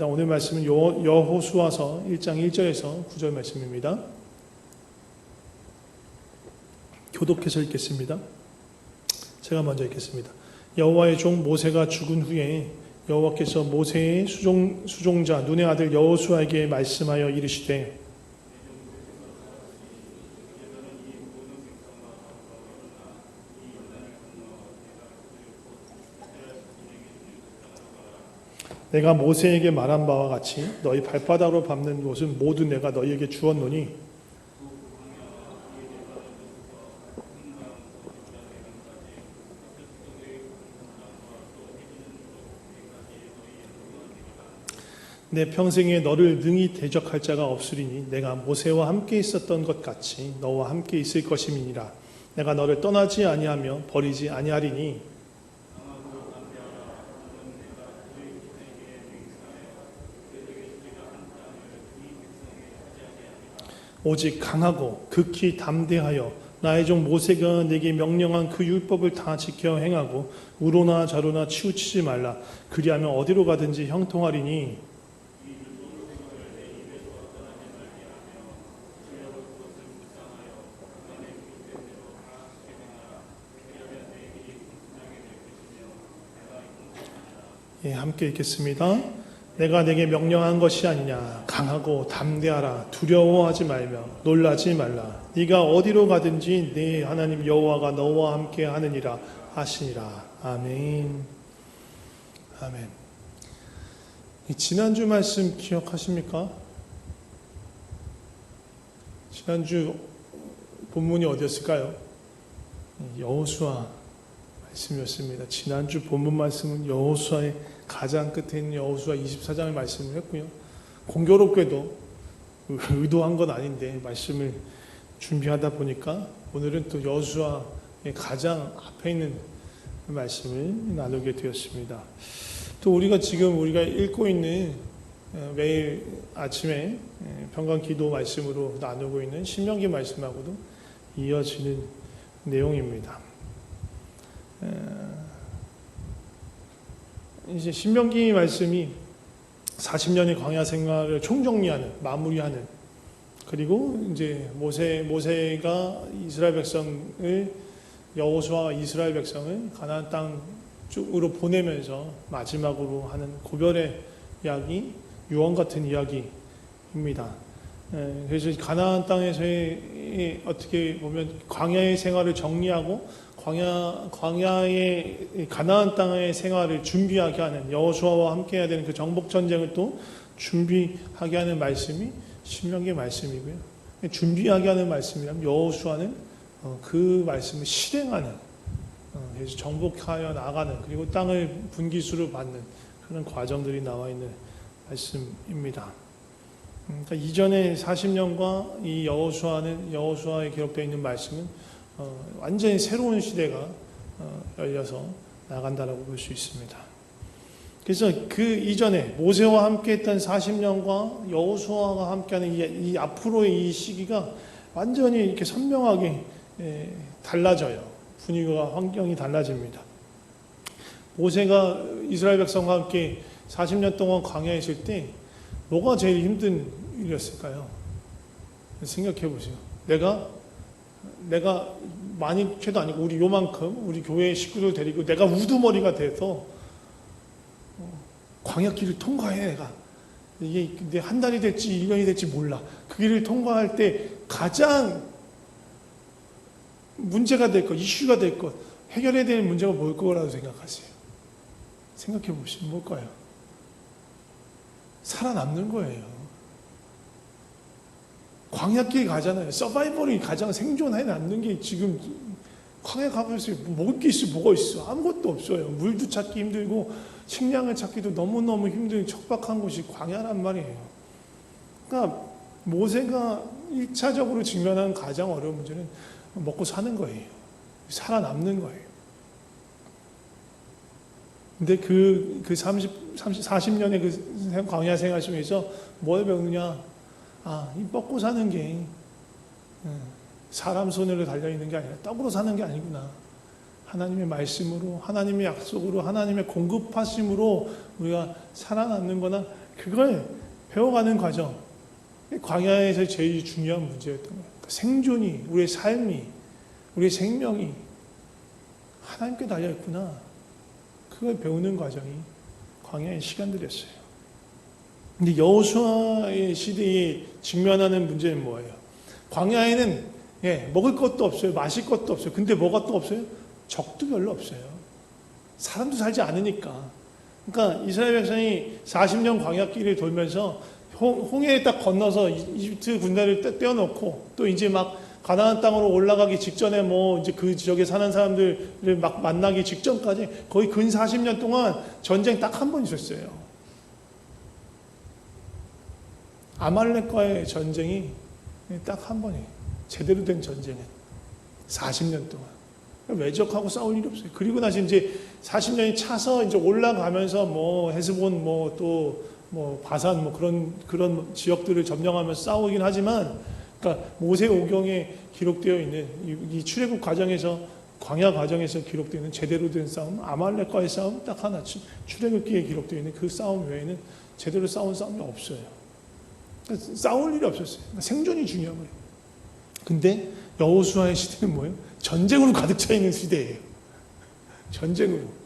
오늘 말씀은 여호수아서 1장 1절에서 9절 말씀입니다. 교독해서 읽겠습니다. 제가 먼저 읽겠습니다. 여호와의 종 모세가 죽은 후에 여호와께서 모세의 수종자 눈의 아들 여호수아에게 말씀하여 이르시되 내가 모세에게 말한 바와 같이 너희 발바닥으로 밟는 곳은 모두 내가 너희에게 주었노니 내 평생에 너를 능히 대적할 자가 없으리니 내가 모세와 함께 있었던 것 같이 너와 함께 있을 것임이니라. 내가 너를 떠나지 아니하며 버리지 아니하리니 오직 강하고 극히 담대하여 나의 종 모세가 내게 명령한 그 율법을 다 지켜 행하고 우로나 좌로나 치우치지 말라. 그리하면 어디로 가든지 형통하리니 함께 읽겠습니다. 내가 내게 명령한 것이 아니냐. 강하고 담대하라. 두려워하지 말며 놀라지 말라. 네가 어디로 가든지 네 하나님 여호와가 너와 함께 하느니라 하시니라. 아멘. 아멘. 지난주 말씀 기억하십니까? 지난주 본문이 어디였을까요? 여호수아 말씀이었습니다. 지난주 본문 말씀은 여호수아의 가장 끝에 있는 여호수아 24장의 말씀을 했고요. 공교롭게도 의도한 건 아닌데 말씀을 준비하다 보니까 오늘은 또 여호수아의 가장 앞에 있는 말씀을 나누게 되었습니다. 또 우리가 읽고 있는 매일 아침에 평강 기도 말씀으로 나누고 있는 신명기 말씀하고도 이어지는 내용입니다. 이제 신명기 말씀이 40년의 광야 생활을 총정리하는, 마무리하는, 그리고 이제 모세가 이스라엘 백성을, 여호수아와 이스라엘 백성을 가나안 땅 쪽으로 보내면서 마지막으로 하는 고별의 이야기, 유언 같은 이야기입니다. 그래서 가나안 땅에서의 어떻게 보면 광야의 생활을 정리하고 광야의 가나안 땅의 생활을 준비하게 하는, 여호수아와 함께 해야 되는 그 정복 전쟁을 또 준비하게 하는 말씀이 신명기 말씀이고요. 준비하게 하는 말씀이라면 여호수아는 그 말씀을 실행하는, 그래서 정복하여 나가는, 그리고 땅을 분기수로 받는 그런 과정들이 나와 있는 말씀입니다. 그러니까 이전의 40년과 이 여호수아에 기록되어 있는 말씀은 완전히 새로운 시대가 열려서 나간다라고 볼 수 있습니다. 그래서 그 이전에 모세와 함께했던 40년과 여호수아가 함께하는 이 앞으로의 이 시기가 완전히 이렇게 선명하게 달라져요. 분위기와 환경이 달라집니다. 모세가 이스라엘 백성과 함께 40년 동안 광야에 있을 때 뭐가 제일 힘든 일이었을까요? 생각해 보세요. 내가 많이 캐도 아니고 우리 요만큼 우리 교회 식구들 데리고 내가 우두머리가 돼서 광야길을 통과해. 내가 이게 한 달이 될지 1년이 될지 몰라. 그 길을 통과할 때 가장 문제가 될 것, 이슈가 될 것, 해결해야 될 문제가 뭘 거라고 생각하세요? 생각해 보시면 뭘까요? 살아남는 거예요. 광야길 가잖아요. 서바이벌이 가장 생존해 남는 게 지금 광야 가보세요. 먹을 게 있어, 뭐가 있어? 아무것도 없어요. 물도 찾기 힘들고 식량을 찾기도 너무너무 힘든 척박한 곳이 광야란 말이에요. 그러니까 모세가 1차적으로 직면한 가장 어려운 문제는 먹고 사는 거예요. 살아남는 거예요. 근데 그 40년의 그 광야 생활 속에서 뭘 배우느냐? 이 먹고 사는 게 사람 손으로 달려있는 게 아니라 떡으로 사는 게 아니구나. 하나님의 말씀으로, 하나님의 약속으로, 하나님의 공급하심으로 우리가 살아남는 거나 그걸 배워가는 과정, 광야에서 제일 중요한 문제였던 거예요. 생존이, 우리의 삶이, 우리의 생명이 하나님께 달려있구나. 그걸 배우는 과정이 광야의 시간들이었어요. 근데 여호수아의 시대에 직면하는 문제는 뭐예요? 광야에는 먹을 것도 없어요. 마실 것도 없어요. 근데 뭐가 또 없어요? 적도 별로 없어요. 사람도 살지 않으니까. 그러니까 이스라엘 백성이 40년 광야길을 돌면서 홍해에 딱 건너서 이집트 군대를 떼어놓고 또 이제 막 가나안 땅으로 올라가기 직전에 뭐 이제 그 지역에 사는 사람들을 막 만나기 직전까지 거의 근 40년 동안 전쟁 딱 한 번 있었어요. 아말렉과의 전쟁이 딱 한 번이에요. 제대로 된 전쟁은 40년 동안 외적하고 싸울 일이 없어요. 그리고 나서 이제 40년이 차서 이제 올라가면서 뭐 헤스본 뭐 또 뭐 바산 뭐 그런 지역들을 점령하면서 싸우긴 하지만, 그러니까 모세오경에 기록되어 있는 이 출애굽 과정에서 광야 과정에서 기록되어 있는 제대로 된 싸움, 아말렉과의 싸움 딱 하나, 출애굽기에 기록되어 있는 그 싸움 외에는 제대로 싸운 싸움이 없어요. 그러니까 싸울 일이 없었어요. 그러니까 생존이 중요한 거예요. 근데 여호수아의 시대는 뭐예요? 전쟁으로 가득 차 있는 시대예요. 전쟁으로.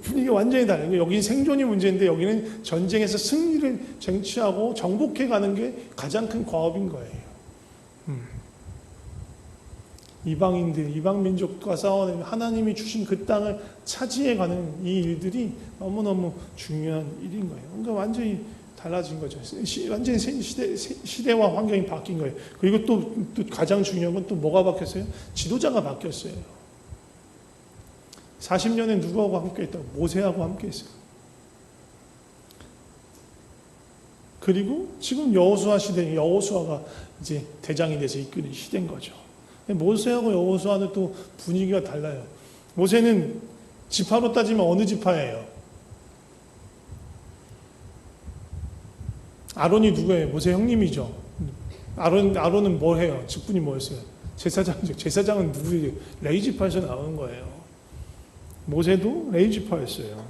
분위기가 완전히 달라요. 여기는 생존이 문제인데 여기는 전쟁에서 승리를 쟁취하고 정복해 가는 게 가장 큰 과업인 거예요. 이방인들, 이방 민족과 싸워내면 하나님이 주신 그 땅을 차지해 가는 이 일들이 너무너무 중요한 일인 거예요. 그러니까 완전히 달라진 거죠. 완전히 시대와 환경이 바뀐 거예요. 그리고 또 가장 중요한 건 또 뭐가 바뀌었어요? 지도자가 바뀌었어요. 40년에 누구하고 함께 했다고? 모세하고 함께 했어요. 그리고 지금 여호수아 시대, 여호수아가 이제 대장이 돼서 이끄는 시대인 거죠. 모세하고 여호수아는 또 분위기가 달라요. 모세는 지파로 따지면 어느 지파예요? 아론이 누구예요? 모세 형님이죠. 아론은 뭘 해요? 직분이 뭐였어요? 제사장이죠. 제사장은 누구예요? 레위 지파에서 나오는 거예요. 모세도 레위 지파였어요.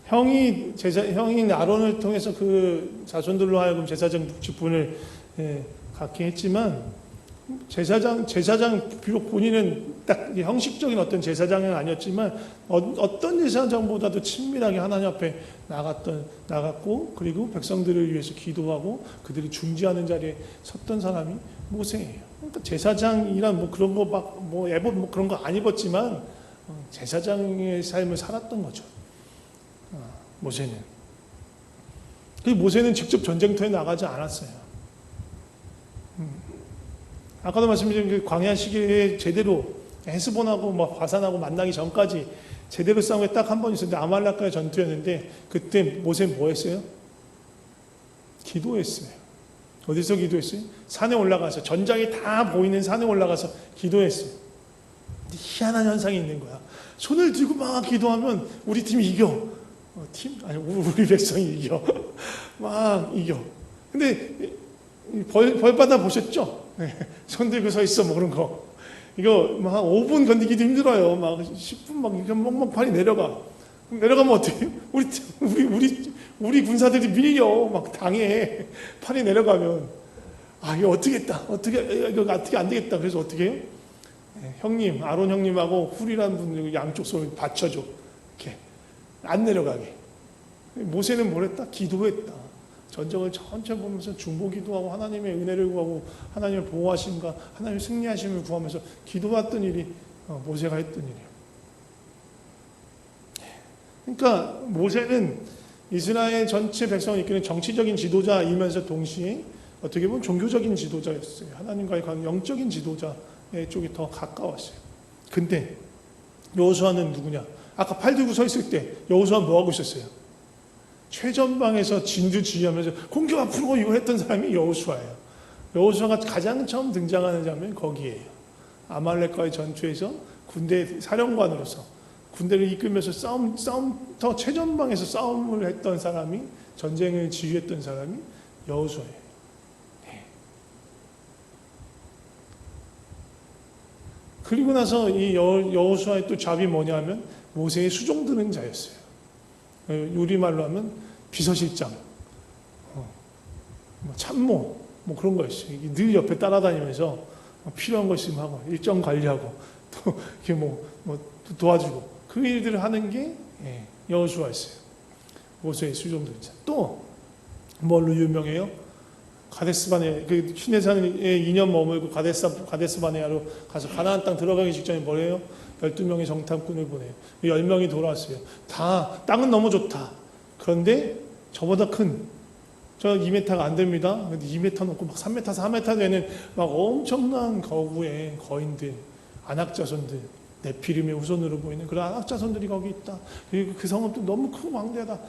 형인 아론을 통해서 그 자손들로 하여금 제사장 직분을 갖게 했지만, 제사장 비록 본인은 딱 형식적인 어떤 제사장은 아니었지만 어떤 제사장보다도 친밀하게 하나님 앞에 나갔고, 그리고 백성들을 위해서 기도하고 그들이 중지하는 자리에 섰던 사람이 모세예요. 그러니까 제사장이란 뭐 그런 거 막 뭐 예복 뭐 그런 거 안 입었지만 제사장의 삶을 살았던 거죠. 모세는. 그 모세는 직접 전쟁터에 나가지 않았어요. 아까도 말씀드린 그 광야 시기에 제대로 헤스본하고 뭐 바산하고 만나기 전까지 제대로 싸운 게 딱 한 번 있었는데 아말렉과의 전투였는데, 그때 모세 뭐 했어요? 기도했어요. 어디서 기도했어요? 산에 올라가서, 전장이 다 보이는 산에 올라가서 기도했어요. 근데 희한한 현상이 있는 거야. 손을 들고 막 기도하면 우리 팀이 이겨. 우리 백성이 이겨. 막 이겨. 근데 벌 받아 보셨죠? 손 들고 서 있어, 뭐 그런 거. 이거 막 5분 건디기도 힘들어요. 막 10분 막 이렇게 멍멍판이 내려가. 내려가면 어떻게 해요? 우리 군사들이 밀려. 막 당해. 판이 내려가면. 이거 어떻게 했다. 이거 어떻게 안 되겠다. 그래서 어떻게 해요? 형님, 아론 형님하고 훌이라는 분 양쪽 손을 받쳐줘. 이렇게. 안 내려가게. 모세는 뭘 했다? 기도했다. 전쟁을 천천히 보면서 중보기도하고 하나님의 은혜를 구하고 하나님의 보호하심과 하나님의 승리하심을 구하면서 기도했던 일이 모세가 했던 일이에요. 그러니까 모세는 이스라엘 전체 백성을 이끄는 정치적인 지도자이면서 동시에 어떻게 보면 종교적인 지도자였어요. 하나님과의 영적인 지도자의 쪽이 더 가까웠어요. 근데 여호수아는 누구냐? 아까 팔 들고 서 있을 때 여호수아 뭐 하고 있었어요? 최전방에서 진두지휘하면서 공격 앞으로 이거 했던 사람이 여호수아예요. 여호수아가 가장 처음 등장하는 장면이 거기에요. 아말렉과의 전투에서 군대 사령관으로서 군대를 이끌면서 싸움터 최전방에서 싸움을 했던 사람이, 전쟁을 지휘했던 사람이 여호수아예요. 그리고 나서 이 여호수아의 또 잡이 뭐냐면 모세의 수종드는 자였어요. 우리말로 하면 비서실장, 뭐 참모, 뭐 그런 거였어요. 늘 옆에 따라다니면서 필요한 거 있으면 하고, 일정 관리하고, 또 이렇게 뭐 도와주고, 그 일들을 하는 게 여호수아였어요. 모세의 수종들이죠. 또 뭘로 유명해요? 가데스바네, 그 시내산에 2년 머물고 가데스바네아로 가서 가나안 땅 들어가기 직전에 뭐래요? 12명의 정탐꾼을 보내요. 10명이 돌아왔어요. 다 땅은 너무 좋다. 그런데 저보다 저 2m가 안 됩니다. 근데 2m 넘고 막 3m, 4m 되는 막 엄청난 거구의 거인들, 안악자손들, 네피림의 후손으로 보이는 그런 안악자손들이 거기 있다. 그리고 그 성읍도 너무 크고 광대하다.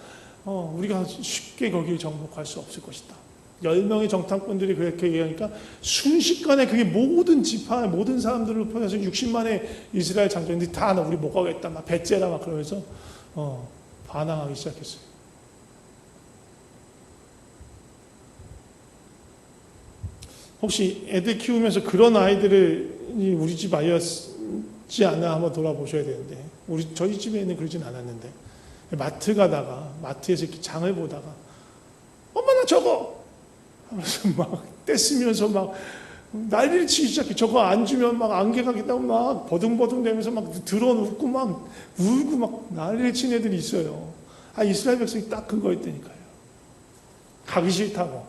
우리가 쉽게 거기를 정복할 수 없을 것이다. 10명의 정탐꾼들이 그렇게 얘기하니까 순식간에 그게 모든 지파, 모든 사람들을 포함해서 60만의 이스라엘 장정들이 다 우리 못 가겠다. 막 배째라 막 그러면서 반항하기 시작했어요. 혹시 애들 키우면서 그런 아이들을 우리 집 아이였지 않나 한번 돌아보셔야 되는데, 저희 집에는 그러진 않았는데, 마트 가다가, 마트에서 이렇게 장을 보다가, 엄마 나 저거! 하면서 막 떼쓰면서 막 난리를 치기 시작해. 저거 안 주면 막 안개가 기다고 막 버둥버둥 되면서 막 드러눕고 막 울고 막 난리를 치는 애들이 있어요. 이스라엘 백성이 딱 그거였다니까요. 가기 싫다고.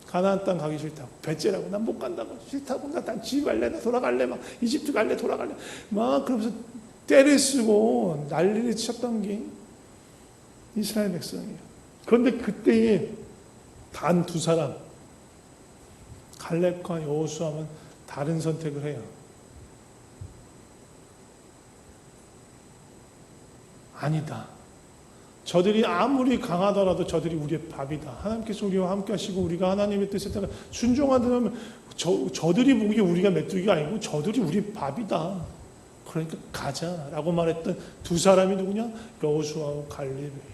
가나안 땅 가기 싫다고. 배째라고. 난 못 간다고. 싫다고. 나 집 갈래. 나 돌아갈래. 막 이집트 갈래. 돌아갈래. 막 그러면서 떼를 쓰고 난리를 쳤던 게 이스라엘 백성이에요. 그런데 그때에 단 2사람, 갈렙과 여호수아는 다른 선택을 해요. 아니다. 저들이 아무리 강하더라도 저들이 우리의 밥이다. 하나님께서 우리와 함께 하시고 우리가 하나님의 뜻에 따라 순종하더라면 저들이 보기에 우리가 메뚜기가 아니고 저들이 우리의 밥이다. 그러니까 가자라고 말했던 2사람이 누구냐? 여호수아와 갈렙이에요.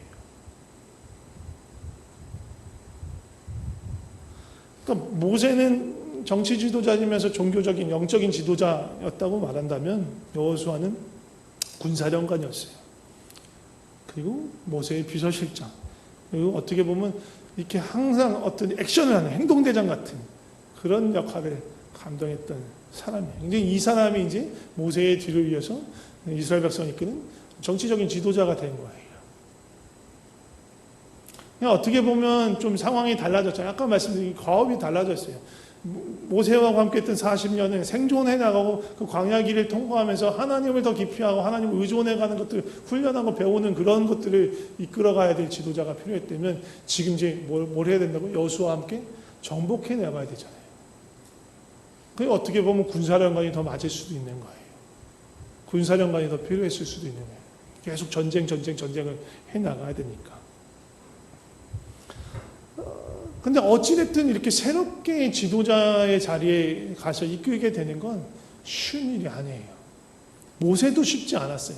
그러니까 모세는 정치 지도자이면서 종교적인 영적인 지도자였다고 말한다면 여호수아는 군사령관이었어요. 그리고 모세의 비서실장. 그리고 어떻게 보면 이렇게 항상 어떤 액션을 하는 행동대장 같은 그런 역할을 감당했던 사람이에요. 이제 이 사람이 이제 모세의 뒤를 이어서 이스라엘 백성을 이끄는 정치적인 지도자가 된 거예요. 어떻게 보면 좀 상황이 달라졌잖아요. 아까 말씀드린 과업이 달라졌어요. 모세와 함께 했던 40년은 생존해 나가고 그 광야 길을 통과하면서 하나님을 더 깊이 하고 하나님을 의존해 가는 것들, 훈련하고 배우는 그런 것들을 이끌어 가야 될 지도자가 필요했다면 지금 이제 뭘 해야 된다고? 여호수아와 함께 정복해 나가야 되잖아요. 그게 어떻게 보면 군사령관이 더 맞을 수도 있는 거예요. 군사령관이 더 필요했을 수도 있는 거예요. 계속 전쟁을 해 나가야 되니까. 근데 어찌됐든 이렇게 새롭게 지도자의 자리에 가서 이끌게 되는 건 쉬운 일이 아니에요. 모세도 쉽지 않았어요.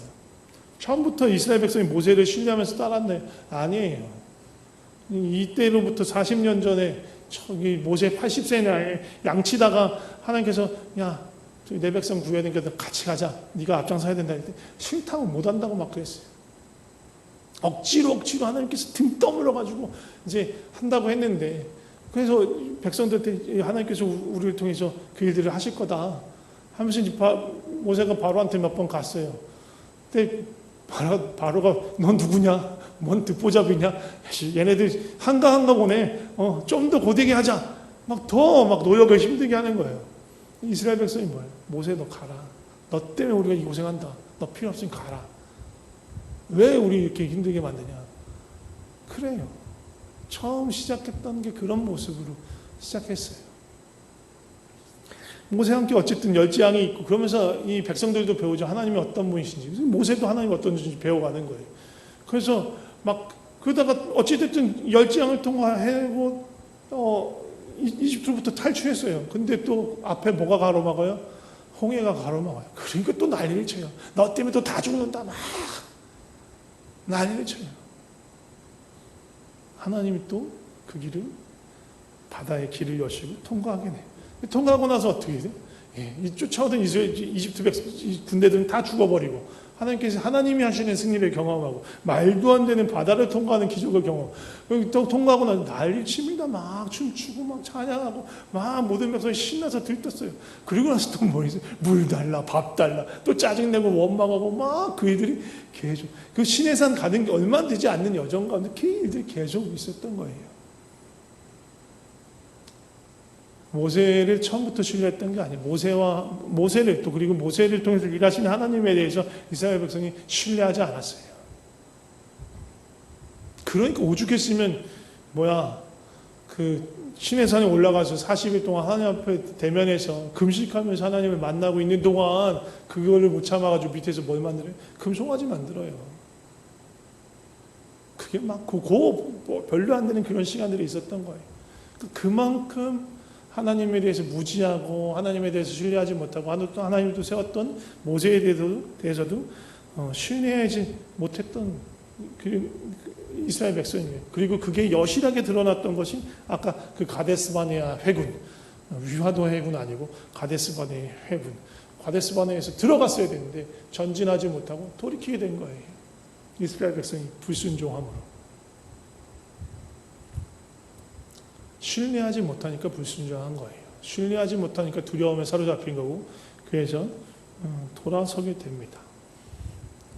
처음부터 이스라엘 백성이 모세를 신뢰하면서 따랐네. 아니에요. 이때로부터 40년 전에 모세 80세 나이에 양치다가 하나님께서 야, 내 백성 구해야 되니까 같이 가자. 네가 앞장서야 된다. 했더니 싫다고 못한다고 막 그랬어요. 억지로 하나님께서 등 떠물어가지고 이제 한다고 했는데, 그래서 백성들한테 하나님께서 우리를 통해서 그 일들을 하실 거다 하면서 이제 모세가 바로한테 몇 번 갔어요. 근데 바로가 넌 누구냐? 뭔 듣보잡이냐? 얘네들 한가한가 보네. 좀 더 고되게 하자. 막 노역을 힘들게 하는 거예요. 이스라엘 백성이 뭐예요? 모세 너 가라. 너 때문에 우리가 이 고생한다. 너 필요 없으니 가라. 왜 우리 이렇게 힘들게 만드냐? 그래요. 처음 시작했던 게 그런 모습으로 시작했어요. 모세와 함께 어쨌든 열지양이 있고 그러면서 이 백성들도 배우죠. 하나님이 어떤 분이신지. 모세도 하나님이 어떤 분이신지 배워가는 거예요. 그래서 막 그러다가 어찌됐든 열지양을 통과하고 이집트로부터 탈출했어요. 근데 또 앞에 뭐가 가로막아요? 홍해가 가로막아요. 그러니까 또 난리를 쳐요. 너 때문에 또 다 죽는다. 막 난리를 쳐요. 하나님이 또 그 길을 바다의 길을 여시고 통과하게 해요. 통과하고 나서 어떻게 돼요? 이 쫓아오던 이집트 군대들은 다 죽어버리고 하나님께서 하나님이 하시는 승리를 경험하고 말도 안 되는 바다를 통과하는 기적을 경험. 또 통과하고 나서 난리 칩니다. 막 춤추고 막 찬양하고 막 모든 백성이 신나서 들떴어요. 그리고 나서 또 뭐 있어요? 물 달라, 밥 달라, 또 짜증내고 원망하고 막 그 일들이 계속 그 시내산 가는 게 얼마 되지 않는 여정 가운데 그 일들이 계속 있었던 거예요. 모세를 처음부터 신뢰했던 게 아니에요. 모세를 또 그리고 모세를 통해서 일하시는 하나님에 대해서 이스라엘 백성이 신뢰하지 않았어요. 그러니까 오죽했으면 그 시내산에 올라가서 40일 동안 하나님 앞에 대면해서 금식하면서 하나님을 만나고 있는 동안 그거를 못 참아가지고 밑에서 뭘 만들어요? 금송아지 만들어요. 그게 막 별로 안 되는 그런 시간들이 있었던 거예요. 그만큼 하나님에 대해서 무지하고 하나님에 대해서 신뢰하지 못하고 하나님도 세웠던 모세에 대해서도 신뢰하지 못했던 이스라엘 백성이에요. 그리고 그게 여실하게 드러났던 것이 아까 그 가데스바네아 회군, 위화도 회군 아니고 가데스바네 회군, 가데스바네에서 들어갔어야 되는데 전진하지 못하고 돌이키게 된 거예요. 이스라엘 백성이 불순종함으로. 신뢰하지 못하니까 불순종한 거예요. 신뢰하지 못하니까 두려움에 사로잡힌 거고, 그래서 돌아서게 됩니다.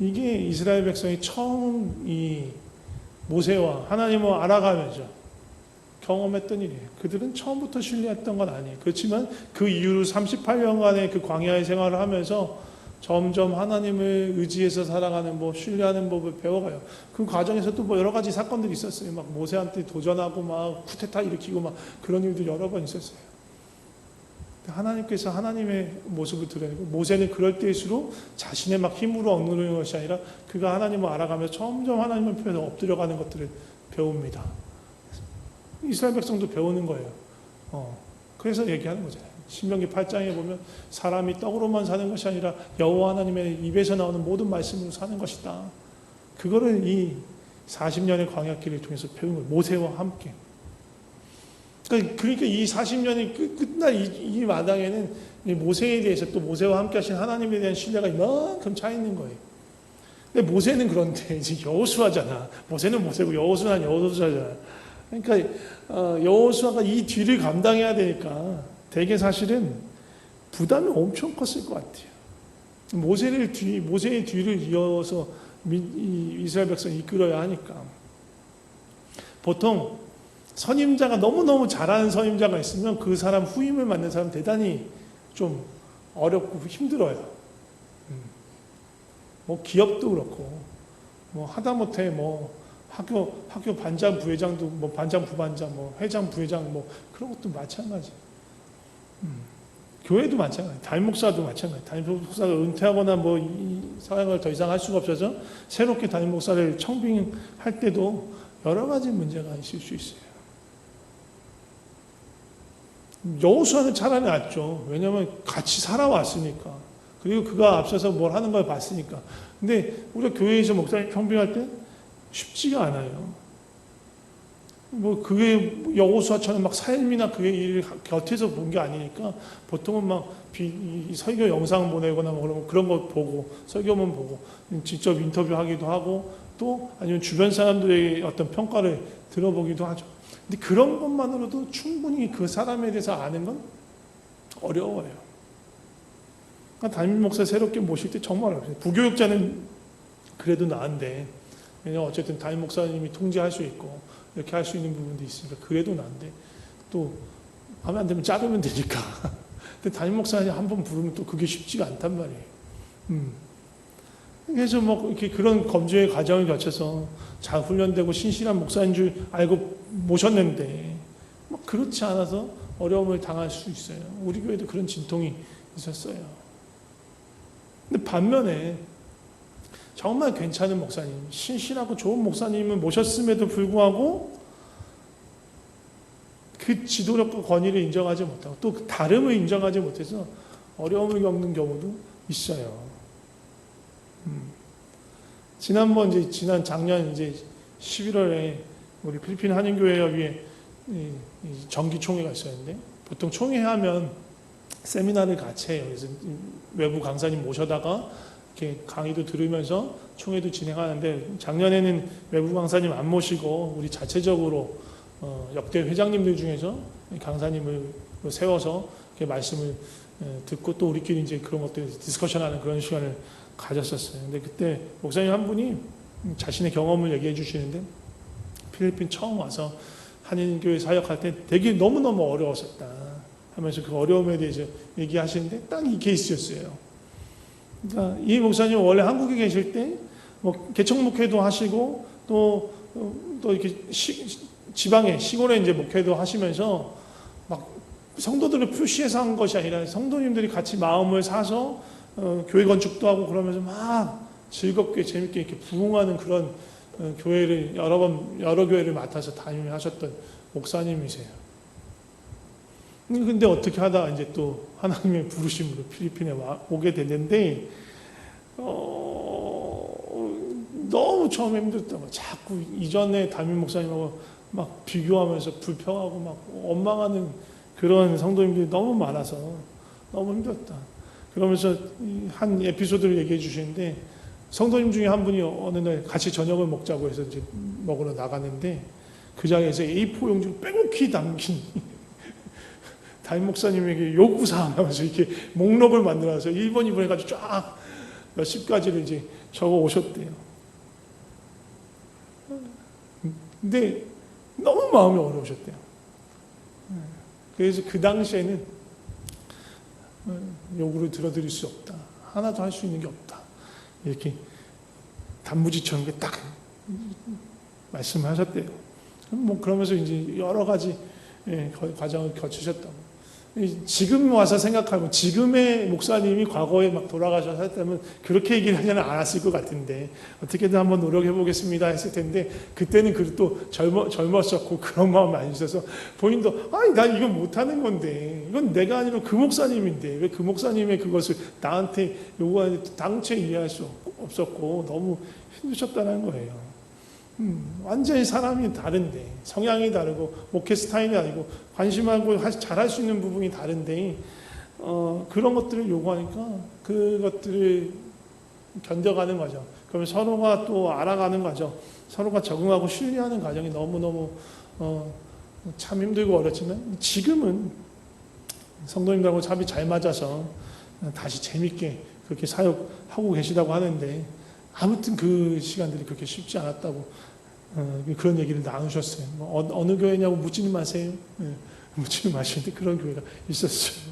이게 이스라엘 백성이 처음 이 모세와 하나님을 알아가면서 경험했던 일이에요. 그들은 처음부터 신뢰했던 건 아니에요. 그렇지만 그 이후로 38년간의 그 광야의 생활을 하면서 점점 하나님을 의지해서 살아가는 법, 신뢰하는 법을 배워가요. 그 과정에서 또 여러 가지 사건들이 있었어요. 막 모세한테 도전하고 막 쿠데타 일으키고 막 그런 일도 여러 번 있었어요. 하나님께서 하나님의 모습을 드러내고 모세는 그럴 때일수록 자신의 막 힘으로 억누르는 것이 아니라 그가 하나님을 알아가면서 점점 하나님 앞에 엎드려가는 것들을 배웁니다. 이스라엘 백성도 배우는 거예요. 그래서 얘기하는 거잖아요. 신명기 8장에 보면 사람이 떡으로만 사는 것이 아니라 여호와 하나님의 입에서 나오는 모든 말씀으로 사는 것이다. 그거를 이 40년의 광야길을 통해서 배운 거예요. 모세와 함께. 그러니까 이 40년이 끝날 이 마당에는 모세에 대해서 또 모세와 함께 하신 하나님에 대한 신뢰가 이만큼 차 있는 거예요. 근데 모세는 그런데 이제 여호수아잖아. 모세는 모세고 여호수아는 여호수아잖아. 그러니까 여호수아가 이 뒤를 감당해야 되니까 되게 사실은 부담이 엄청 컸을 것 같아요. 모세의 뒤를 이어서 이스라엘 백성을 이끌어야 하니까. 보통 선임자가 너무너무 잘하는 선임자가 있으면 그 사람 후임을 맡는 사람 대단히 좀 어렵고 힘들어요. 뭐 기업도 그렇고, 뭐 하다못해 뭐 학교 반장 부회장도 뭐 반장 부반장 뭐 회장 부회장 뭐 그런 것도 마찬가지. 교회도 마찬가지. 담임 목사도 마찬가지. 담임 목사가 은퇴하거나 뭐 이 사역을 더 이상 할 수가 없어서 새롭게 담임 목사를 청빙할 때도 여러 가지 문제가 있을 수 있어요. 여호수아는 차라리 낫죠. 왜냐하면 같이 살아왔으니까. 그리고 그가 앞서서 뭘 하는 걸 봤으니까. 근데 우리가 교회에서 목사님 청빙할 때 쉽지가 않아요. 뭐 그게 여호수아처럼 막 삶이나 그의 일을 곁에서 본 게 아니니까 보통은 막 설교 영상 보내거나 뭐 그런 거 보고 설교문 보고 직접 인터뷰하기도 하고 또 아니면 주변 사람들의 어떤 평가를 들어보기도 하죠. 근데 그런 것만으로도 충분히 그 사람에 대해서 아는 건 어려워요. 그러니까 담임 목사 새롭게 모실 때 정말 어려워요. 부교육자는 그래도 나은데 왜냐면 어쨌든 담임 목사님이 통제할 수 있고 이렇게 할 수 있는 부분도 있으니까 그래도 나은데 또 마음에 안 들면 자르면 되니까. 근데 담임 목사님 한 번 부르면 또 그게 쉽지가 않단 말이에요. 그래서 뭐 이렇게 그런 검증의 과정을 거쳐서 잘 훈련되고 신실한 목사인 줄 알고 모셨는데 뭐 그렇지 않아서 어려움을 당할 수 있어요. 우리 교회도 그런 진통이 있었어요. 근데 반면에 정말 괜찮은 목사님, 신실하고 좋은 목사님을 모셨음에도 불구하고 그 지도력과 권위를 인정하지 못하고 또 그 다름을 인정하지 못해서 어려움을 겪는 경우도 있어요. 지난 작년 이제 11월에 우리 필리핀 한인교회 여기에 정기총회가 있었는데 보통 총회하면 세미나를 같이 해요. 그래서 외부 강사님 모셔다가 이렇게 강의도 들으면서 총회도 진행하는데, 작년에는 외부 강사님 안 모시고 우리 자체적으로 역대 회장님들 중에서 강사님을 세워서 이렇게 말씀을 듣고 또 우리끼리 이제 그런 것들 디스커션하는 그런 시간을 가졌었어요. 근데 그때 목사님 한 분이 자신의 경험을 얘기해 주시는데, 필리핀 처음 와서 한인교회 사역할 때 되게 너무너무 어려웠었다 하면서 그 어려움에 대해서 얘기하시는데 딱 이 케이스였어요. 그러니까 이 목사님 원래 한국에 계실 때 뭐 개척 목회도 하시고 또 이렇게 지방에 시골에 이제 목회도 하시면서 막 성도들을 표시해서 한 것이 아니라 성도님들이 같이 마음을 사서 교회 건축도 하고 그러면서 막 즐겁게 재밌게 이렇게 부흥하는 그런 교회를 여러 교회를 맡아서 담임하셨던 목사님이세요. 근데 어떻게 하다 이제 또 하나님의 부르심으로 필리핀에 오게 됐는데, 너무 처음에 힘들다고 자꾸 이전에 담임 목사님하고 막 비교하면서 불평하고 막 원망하는 그런 성도님들이 너무 많아서 너무 힘들었다. 그러면서 한 에피소드를 얘기해 주시는데, 성도님 중에 한 분이 어느 날 같이 저녁을 먹자고 해서 이제 먹으러 나갔는데, 그 자리에서 A4 용지를 빼곡히 담긴 담임 목사님에게 요구사항 하면서 이렇게 목록을 만들어서 1번, 2번 해가지고 쫙 몇십 가지를 이제 적어 오셨대요. 근데 너무 마음이 어려우셨대요. 그래서 그 당시에는 요구를 들어드릴 수 없다. 하나도 할 수 있는 게 없다. 이렇게 단무지처럼 딱 말씀을 하셨대요. 뭐 그러면서 이제 여러 가지 과정을 거치셨다고. 지금 와서 생각하면 지금의 목사님이 과거에 막 돌아가셔서 했다면 그렇게 얘기를 하지는 않았을 것 같은데, 어떻게든 한번 노력해 보겠습니다 했을 텐데, 그때는 그래도 젊었었고 그런 마음이 안 있어서 본인도 아니 난 이건 못하는 건데, 이건 내가 아니라 그 목사님인데 왜 그 목사님의 그것을 나한테 요구하는데 당최 이해할 수 없었고 너무 힘드셨다는 거예요. 완전히 사람이 다른데, 성향이 다르고 목회 스타일이 다르고 관심하고 잘할 수 있는 부분이 다른데, 그런 것들을 요구하니까 그것들을 견뎌가는 과정, 그러면 서로가 또 알아가는 과정, 서로가 적응하고 신뢰하는 과정이 너무너무 참 힘들고 어렵지만, 지금은 성도님들하고 합이 잘 맞아서 다시 재밌게 그렇게 사역하고 계시다고 하는데, 아무튼 그 시간들이 그렇게 쉽지 않았다고 그런 얘기를 나누셨어요. 뭐 어느 교회냐고 묻지는 마세요. 묻지는 마시는데 그런 교회가 있었어요.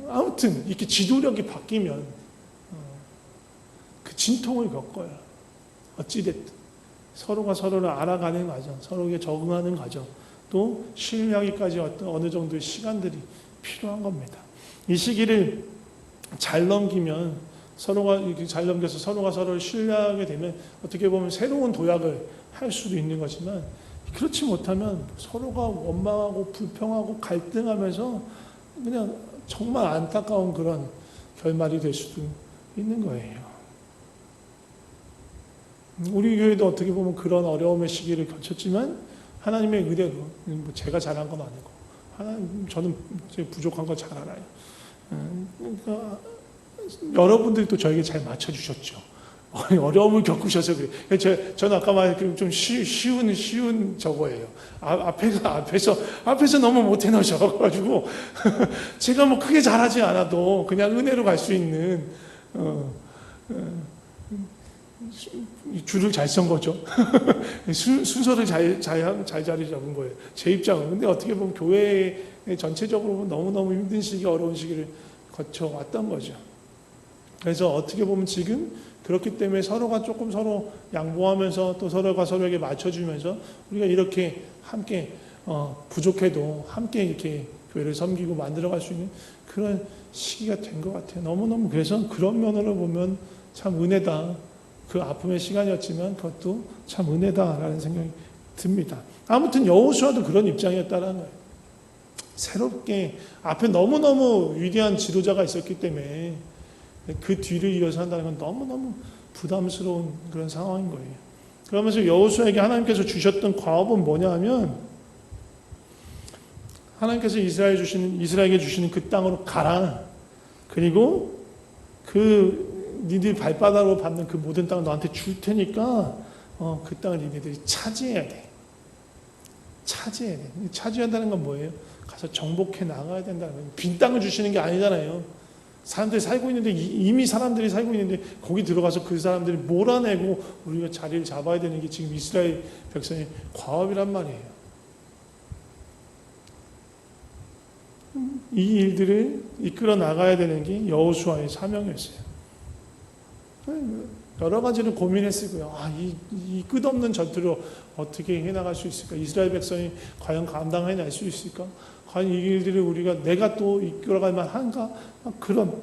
아무튼 이렇게 지도력이 바뀌면 그 진통을 겪어요. 어찌됐든 서로가 서로를 알아가는 과정, 서로에게 적응하는 과정, 또 신뢰하기까지 어느 정도의 시간들이 필요한 겁니다. 이 시기를 잘 넘기면, 서로가 이렇게 잘 넘겨서 서로가 서로를 신뢰하게 되면 어떻게 보면 새로운 도약을 할 수도 있는 거지만, 그렇지 못하면 서로가 원망하고 불평하고 갈등하면서 그냥 정말 안타까운 그런 결말이 될 수도 있는 거예요. 우리 교회도 어떻게 보면 그런 어려움의 시기를 거쳤지만, 하나님의 의대로, 뭐 제가 잘한 건 아니고 하나님, 저는 부족한 거 잘 알아요. 그러니까 여러분들이 또 저에게 잘 맞춰주셨죠. 어려움을 겪으셔서 그래요. 저는 아까 말한 좀 쉬운 저거예요. 앞에서 너무 못해 놓으셔가지고 제가 뭐 크게 잘하지 않아도 그냥 은혜로 갈 수 있는 줄을 잘 선 거죠. 순서를 잘 자리 잡은 거예요. 제 입장은. 근데 어떻게 보면 교회 전체적으로 너무너무 힘든 시기, 어려운 시기를 거쳐왔던 거죠. 그래서 어떻게 보면 지금 그렇기 때문에 서로가 조금 서로 양보하면서 또 서로가 서로에게 맞춰주면서 우리가 이렇게 함께 부족해도 함께 이렇게 교회를 섬기고 만들어갈 수 있는 그런 시기가 된 것 같아요. 너무너무. 그래서 그런 면으로 보면 참 은혜다. 그 아픔의 시간이었지만 그것도 참 은혜다라는 생각이 듭니다. 아무튼 여호수아도 그런 입장이었다는 거예요. 새롭게 앞에 너무너무 위대한 지도자가 있었기 때문에 그 뒤를 이어서 한다는 건 너무너무 부담스러운 그런 상황인 거예요. 그러면서 여호수아에게 하나님께서 주셨던 과업은 뭐냐 하면, 하나님께서 이스라엘에게 주시는 그 땅으로 가라. 그리고 니들 발바닥으로 밟는 그 모든 땅을 너한테 줄 테니까 그 땅을 니네들이 차지해야 돼. 차지해야 돼. 차지한다는 건 뭐예요? 가서 정복해 나가야 된다는 거예요. 빈 땅을 주시는 게 아니잖아요. 사람들이 살고 있는데, 이미 사람들이 살고 있는데 거기 들어가서 그 사람들이 몰아내고 우리가 자리를 잡아야 되는 게 지금 이스라엘 백성의 과업이란 말이에요. 이 일들을 이끌어 나가야 되는 게 여호수아의 사명이었어요. 여러 가지를 고민했고요. 이 끝없는 전투를 어떻게 해나갈 수 있을까? 이스라엘 백성이 과연 감당해낼 수 있을까? 과연 이 일들을 내가 또 이끌어갈 만한가? 그런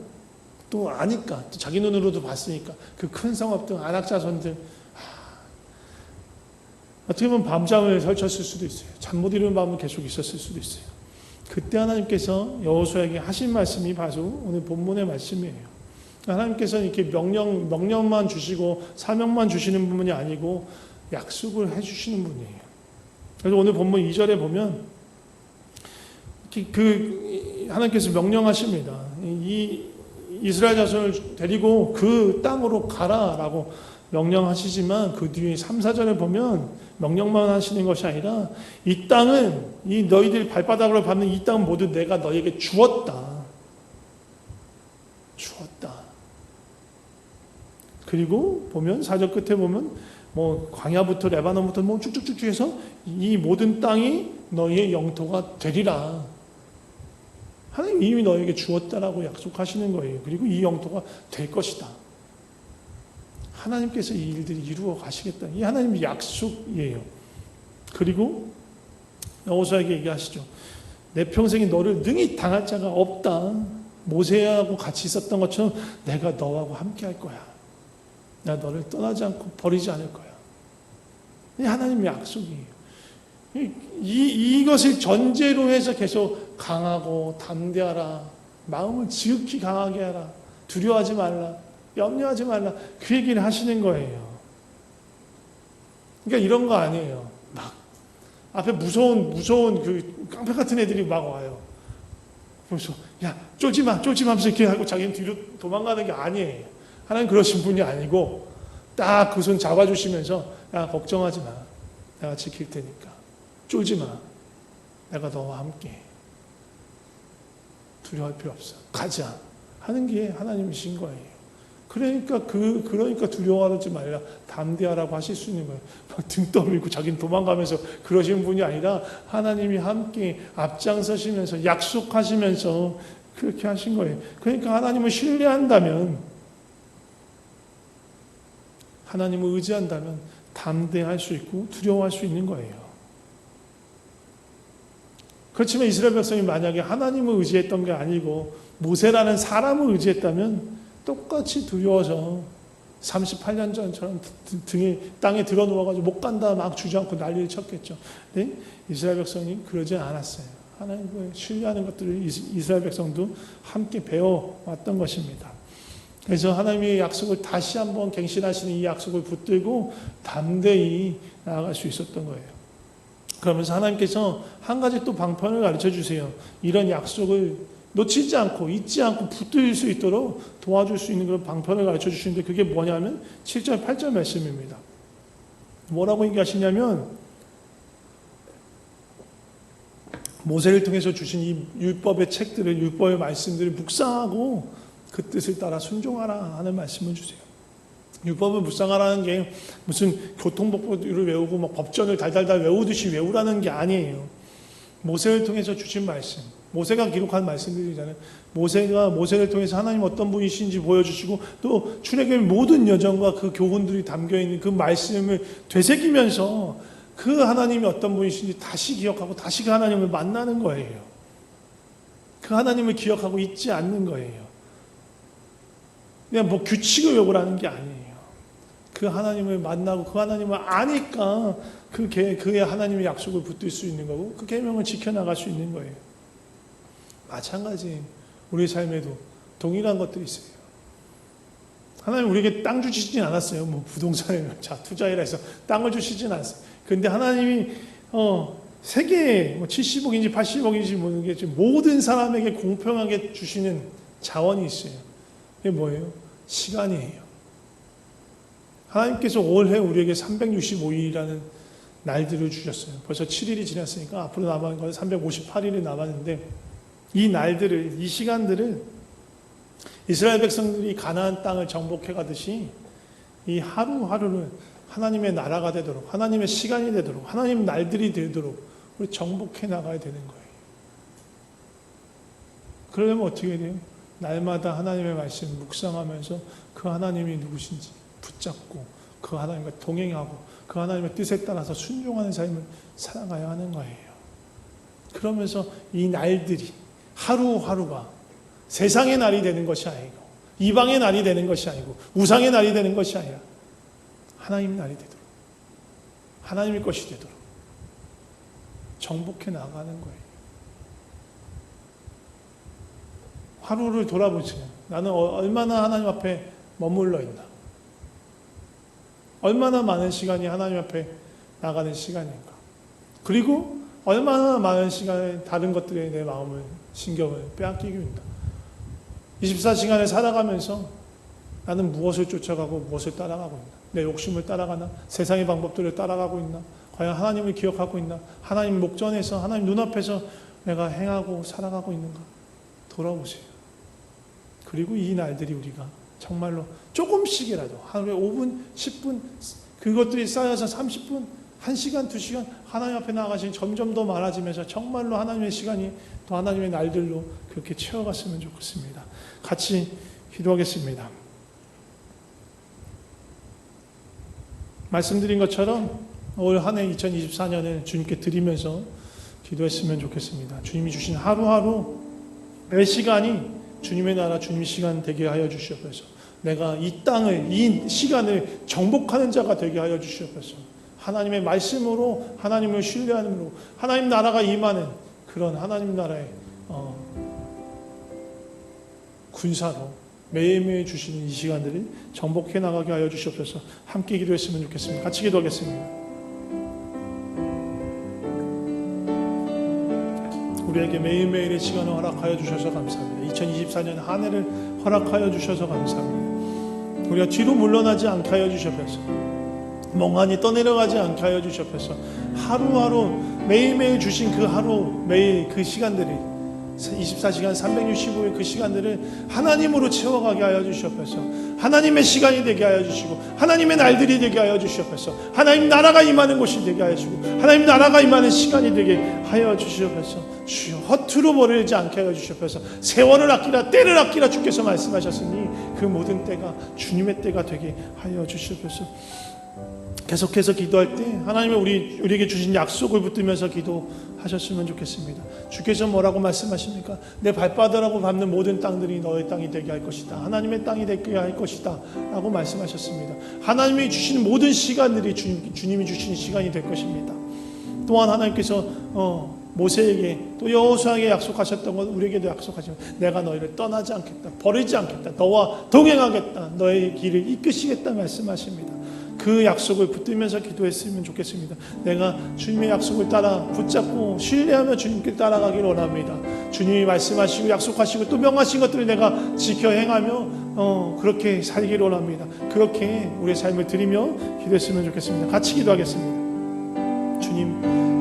또 아니까, 또 자기 눈으로도 봤으니까 그 큰 성읍들, 안악자손들 어떻게 보면 밤잠을 설쳤을 수도 있어요. 잠 못 이루는 밤은 계속 있었을 수도 있어요. 그때 하나님께서 여호수아에게 하신 말씀이 바로 오늘 본문의 말씀이에요. 하나님께서 이렇게 명령만 주시고 사명만 주시는 분이 아니고 약속을 해주시는 분이에요. 그래서 오늘 본문 2절에 보면 하나님께서 명령하십니다. 이 이스라엘 자손을 데리고 그 땅으로 가라라고 명령하시지만 그 뒤에 3, 4절에 보면 명령만 하시는 것이 아니라 이 땅은 너희들 발바닥으로 밟는 이 땅은 모두 내가 너희에게 주었다. 그리고 보면 4절 끝에 보면 광야부터 레바논부터 쭉쭉쭉 해서 이 모든 땅이 너희의 영토가 되리라. 하나님 이미 너에게 주었다라고 약속하시는 거예요. 그리고 이 영토가 될 것이다. 하나님께서 이 일들이 이루어 가시겠다. 이 하나님의 약속이에요. 그리고 여호수아에게 얘기하시죠. 내 평생에 너를 능히 당할 자가 없다. 모세하고 같이 있었던 것처럼 내가 너하고 함께 할 거야. 내가 너를 떠나지 않고 버리지 않을 거야. 이 하나님의 약속이에요. 이것을 전제로 해서 계속 강하고 담대하라. 마음을 지극히 강하게 하라. 두려워하지 말라. 염려하지 말라. 그 얘기를 하시는 거예요. 그러니까 이런 거 아니에요. 막 앞에 무서운 그 깡패 같은 애들이 막 와요. 그래서 야 쫄지 마 하면서 이렇게 하고 자기는 뒤로 도망가는 게 아니에요. 하나님 그러신 분이 아니고 딱 그 손 잡아주시면서 야 걱정하지 마. 내가 지킬 테니까. 쫄지 마. 내가 너와 함께. 두려워할 필요 없어. 가자. 하는 게 하나님이신 거예요. 그러니까 두려워하지 말라. 담대하라고 하실 수 있는 거예요. 막 등 떠밀고 자기는 도망가면서 그러신 분이 아니라 하나님이 함께 앞장서시면서 약속하시면서 그렇게 하신 거예요. 그러니까 하나님을 신뢰한다면, 하나님을 의지한다면 담대할 수 있고 두려워할 수 있는 거예요. 그렇지만 이스라엘 백성이 만약에 하나님을 의지했던 게 아니고 모세라는 사람을 의지했다면 똑같이 두려워서 38년 전처럼 땅에 들어 누워가지고 못 간다 막 주저앉고 난리를 쳤겠죠. 근데 이스라엘 백성이 그러지 않았어요. 하나님을 신뢰하는 것들을 이스라엘 백성도 함께 배워왔던 것입니다. 그래서 하나님의 약속을 다시 한번 갱신하시는 이 약속을 붙들고 담대히 나아갈 수 있었던 거예요. 그러면서 하나님께서 한 가지 또 방편을 가르쳐 주세요. 이런 약속을 놓치지 않고 잊지 않고 붙들 수 있도록 도와줄 수 있는 그런 방편을 가르쳐 주시는데 그게 뭐냐면 7절 8절 말씀입니다. 뭐라고 얘기하시냐면 모세를 통해서 주신 이 율법의 책들을, 율법의 말씀들을 묵상하고 그 뜻을 따라 순종하라 하는 말씀을 주세요. 율법을 묵상하라는 게 무슨 교통법규를 외우고 막 법전을 달달달 외우듯이 외우라는 게 아니에요. 모세를 통해서 주신 말씀, 모세가 기록한 말씀들이잖아요. 모세를 통해서 하나님 어떤 분이신지 보여주시고 또 출애굽의 모든 여정과 그 교훈들이 담겨있는 그 말씀을 되새기면서 그 하나님이 어떤 분이신지 다시 기억하고 다시 그 하나님을 만나는 거예요. 그 하나님을 기억하고 잊지 않는 거예요. 그냥 규칙을 외우라는 게 아니에요. 그 하나님을 만나고 그 하나님을 아니까 그의 하나님의 약속을 붙들 수 있는 거고 그 계명을 지켜나갈 수 있는 거예요. 마찬가지 우리의 삶에도 동일한 것들이 있어요. 하나님 우리에게 땅 주시진 않았어요. 부동산에 투자해라 해서 땅을 주시진 않았어요. 그런데 하나님이 세계 70억인지 80억인지 모르겠지만 모든 사람에게 공평하게 주시는 자원이 있어요. 그게 뭐예요? 시간이에요. 하나님께서 올해 우리에게 365일이라는 날들을 주셨어요. 벌써 7일이 지났으니까 앞으로 남은 건 358일이 남았는데 이 날들을, 이 시간들을 이스라엘 백성들이 가나안 땅을 정복해 가듯이 이 하루하루를 하나님의 나라가 되도록, 하나님의 시간이 되도록, 하나님 날들이 되도록 우리 정복해 나가야 되는 거예요. 그러려면 어떻게 돼요? 날마다 하나님의 말씀 묵상하면서 그 하나님이 누구신지 붙잡고 그 하나님과 동행하고 그 하나님의 뜻에 따라서 순종하는 삶을 살아가야 하는 거예요. 그러면서 이 날들이 하루하루가 세상의 날이 되는 것이 아니고 이방의 날이 되는 것이 아니고 우상의 날이 되는 것이 아니라 하나님 날이 되도록, 하나님의 것이 되도록 정복해 나가는 거예요. 하루를 돌아보세요. 나는 얼마나 하나님 앞에 머물러 있나? 얼마나 많은 시간이 하나님 앞에 나가는 시간인가? 그리고 얼마나 많은 시간에 다른 것들에 내 마음을, 신경을 빼앗기고 있나? 24시간을 살아가면서 나는 무엇을 쫓아가고 무엇을 따라가고 있나? 내 욕심을 따라가나? 세상의 방법들을 따라가고 있나? 과연 하나님을 기억하고 있나? 하나님 목전에서, 하나님 눈앞에서 내가 행하고 살아가고 있는가? 돌아보세요. 그리고 이 날들이 우리가 정말로 조금씩이라도 하루에 5분, 10분 그것들이 쌓여서 30분, 1시간, 2시간 하나님 앞에 나아가시니 점점 더 많아지면서 정말로 하나님의 시간이 또 하나님의 날들로 그렇게 채워갔으면 좋겠습니다. 같이 기도하겠습니다. 말씀드린 것처럼 올 한 해 2024년을 주님께 드리면서 기도했으면 좋겠습니다. 주님이 주신 하루하루 매 시간이 주님의 나라, 주님의 시간 되게 하여 주시옵소서. 내가 이 땅을, 이 시간을 정복하는 자가 되게 하여 주시옵소서. 하나님의 말씀으로, 하나님을 신뢰함으로 하나님 나라가 임하는 그런 하나님 나라의 군사로 매일매일 주시는 이 시간들을 정복해 나가게 하여 주시옵소서. 함께 기도했으면 좋겠습니다. 같이 기도하겠습니다. 우리에게 매일매일의 시간을 허락하여 주셔서 감사합니다. 2024년 한 해를 허락하여 주셔서 감사합니다. 우리가 뒤로 물러나지 않게 하여 주시옵소서. 멍하니 떠내려가지 않게 하여 주시옵소서. 하루하루 매일매일 주신 그 하루 매일 그 시간들이 24시간 365일 그 시간들을 하나님으로 채워가게 하여 주시옵소서. 하나님의 시간이 되게 하여 주시고 하나님의 날들이 되게 하여 주시옵소서. 하나님 나라가 임하는 곳이 되게 하여 주시고 하나님 나라가 임하는 시간이 되게 하여 주시옵소서. 주여 허투루 버리지 않게 하여 주시옵소서. 세월을 아끼라 때를 아끼라 주께서 말씀하셨으니 그 모든 때가 주님의 때가 되게 하여 주시옵소서. 계속해서 기도할 때 하나님의 우리에게 주신 약속을 붙들면서 기도하셨으면 좋겠습니다. 주께서 뭐라고 말씀하십니까? 내 발바닥으로 밟는 모든 땅들이 너의 땅이 되게 할 것이다. 하나님의 땅이 되게 할 것이다 라고 말씀하셨습니다. 하나님이 주신 모든 시간들이 주님이 주신 시간이 될 것입니다. 또한 하나님께서 모세에게 또 여호수아에게 약속하셨던 것 우리에게도 약속하시면 내가 너희를 떠나지 않겠다, 버리지 않겠다, 너와 동행하겠다, 너의 길을 이끄시겠다 말씀하십니다. 그 약속을 붙들면서 기도했으면 좋겠습니다. 내가 주님의 약속을 따라 붙잡고 신뢰하며 주님께 따라가기를 원합니다. 주님이 말씀하시고 약속하시고 또 명하신 것들을 내가 지켜 행하며 그렇게 살기를 원합니다. 그렇게 우리의 삶을 드리며 기도했으면 좋겠습니다. 같이 기도하겠습니다.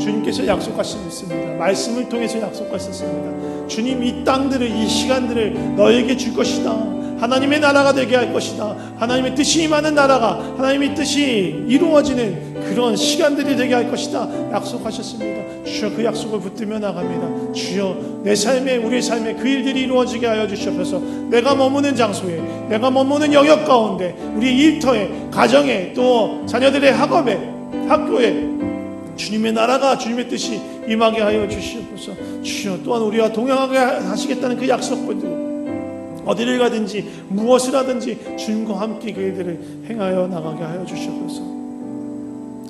주님께서 약속하셨습니다. 말씀을 통해서 약속하셨습니다. 주님 이 땅들을, 이 시간들을 너에게 줄 것이다. 하나님의 나라가 되게 할 것이다. 하나님의 뜻이 임하는 나라가, 하나님의 뜻이 이루어지는 그런 시간들이 되게 할 것이다. 약속하셨습니다. 주여 그 약속을 붙들며 나갑니다. 주여 내 삶에, 우리의 삶에 그 일들이 이루어지게 하여 주시옵소서. 내가 머무는 장소에, 내가 머무는 영역 가운데, 우리 일터에, 가정에, 또 자녀들의 학업에, 학교에 주님의 나라가, 주님의 뜻이 임하게 하여 주시옵소서. 주여 또한 우리와 동행하게 하시겠다는 그 약속을 어디를 가든지 무엇을 하든지 주님과 함께 그 일들을 행하여 나가게 하여 주시옵소서.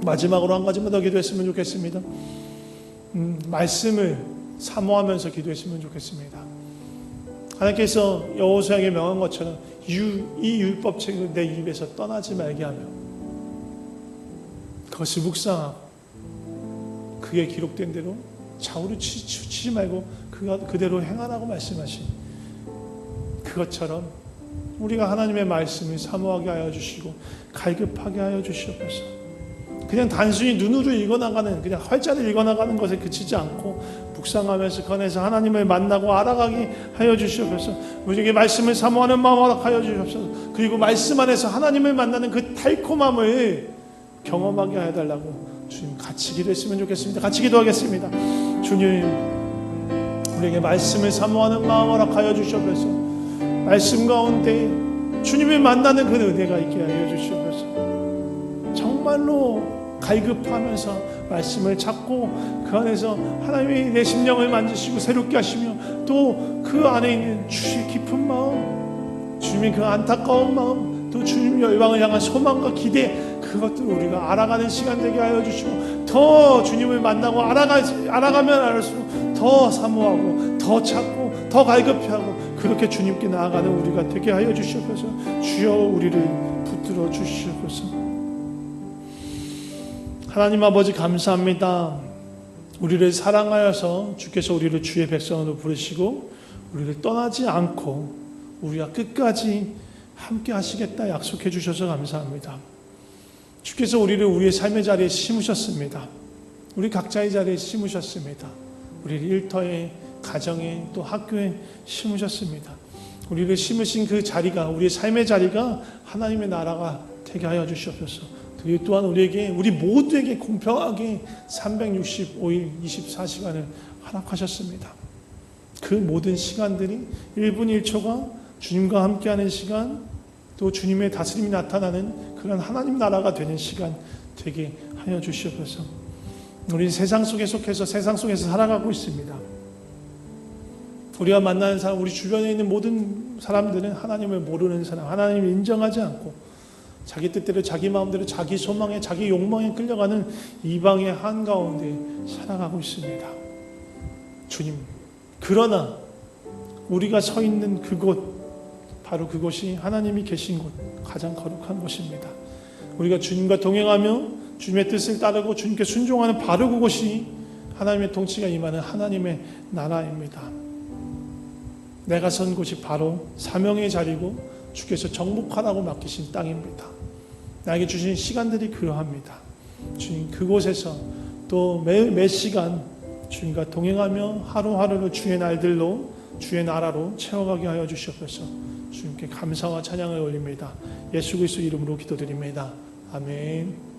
마지막으로 한 가지만 더 기도했으면 좋겠습니다. 말씀을 사모하면서 기도했으면 좋겠습니다. 하나님께서 여호수아에게 명한 것처럼 이 율법책을 내 입에서 떠나지 말게 하며 그것을 묵상하고 그에 기록된 대로 좌우로 치지 말고 그대로 행하라고 말씀하신 그것처럼 우리가 하나님의 말씀을 사모하게 하여 주시고 갈급하게 하여 주시옵소서. 그냥 단순히 눈으로 읽어나가는, 그냥 활자를 읽어나가는 것에 그치지 않고 묵상하면서 건에서 하나님을 만나고 알아가게 하여 주시옵소서. 우리에게 말씀을 사모하는 마음으로 하여 주시옵소서. 그리고 말씀 안에서 하나님을 만나는 그 달콤함을 경험하게 하여 달라고 주님 같이 기도했으면 좋겠습니다. 같이 기도하겠습니다. 주님, 우리에게 말씀을 사모하는 마음으로 하여 주시옵소서. 말씀 가운데 주님을 만나는 그 은혜가 있게 하여 주시옵소서. 정말로 갈급하면서 말씀을 찾고 그 안에서 하나님이 내 심령을 만지시고 새롭게 하시며 또 그 안에 있는 주의 깊은 마음, 주님의 그 안타까운 마음, 또 주님 열방을 향한 소망과 기대, 그것들을 우리가 알아가는 시간 되게 하여 주시고 더 주님을 만나고 알아가면 알수록 더 사모하고 더 찾고 더 갈급해하고 그렇게 주님께 나아가는 우리가 되게 하여 주시옵소서. 주여 우리를 붙들어 주시옵소서. 하나님 아버지 감사합니다. 우리를 사랑하여서 주께서 우리를 주의 백성으로 부르시고 우리를 떠나지 않고 우리가 끝까지 함께 하시겠다 약속해 주셔서 감사합니다. 주께서 우리를 우리의 삶의 자리에 심으셨습니다. 우리 각자의 자리에 심으셨습니다. 우리를 일터에, 가정에, 또 학교에 심으셨습니다. 우리를 심으신 그 자리가, 우리의 삶의 자리가 하나님의 나라가 되게 하여 주시옵소서. 그리고 또한 우리 모두에게 공평하게 365일 24시간을 허락하셨습니다. 그 모든 시간들이 1분 1초가 주님과 함께하는 시간, 또 주님의 다스림이 나타나는 그런 하나님 나라가 되는 시간 되게 하여 주시옵소서. 우리 세상 속에 속해서 세상 속에서 살아가고 있습니다. 우리가 만나는 사람, 우리 주변에 있는 모든 사람들은 하나님을 모르는 사람, 하나님을 인정하지 않고 자기 뜻대로 자기 마음대로 자기 소망에 자기 욕망에 끌려가는 이방의 한가운데 살아가고 있습니다. 주님, 그러나 우리가 서 있는 그곳, 바로 그곳이 하나님이 계신 곳, 가장 거룩한 곳입니다. 우리가 주님과 동행하며 주님의 뜻을 따르고 주님께 순종하는 바로 그곳이 하나님의 통치가 임하는 하나님의 나라입니다. 내가 선 곳이 바로 사명의 자리고 주께서 정복하라고 맡기신 땅입니다. 나에게 주신 시간들이 그러합니다. 주님, 그곳에서 또 매 시간 주님과 동행하며 하루하루를 주의 날들로 주의 나라로 채워가게 하여 주시옵소서. 주님께 감사와 찬양을 올립니다. 예수 그리스도 이름으로 기도드립니다. 아멘.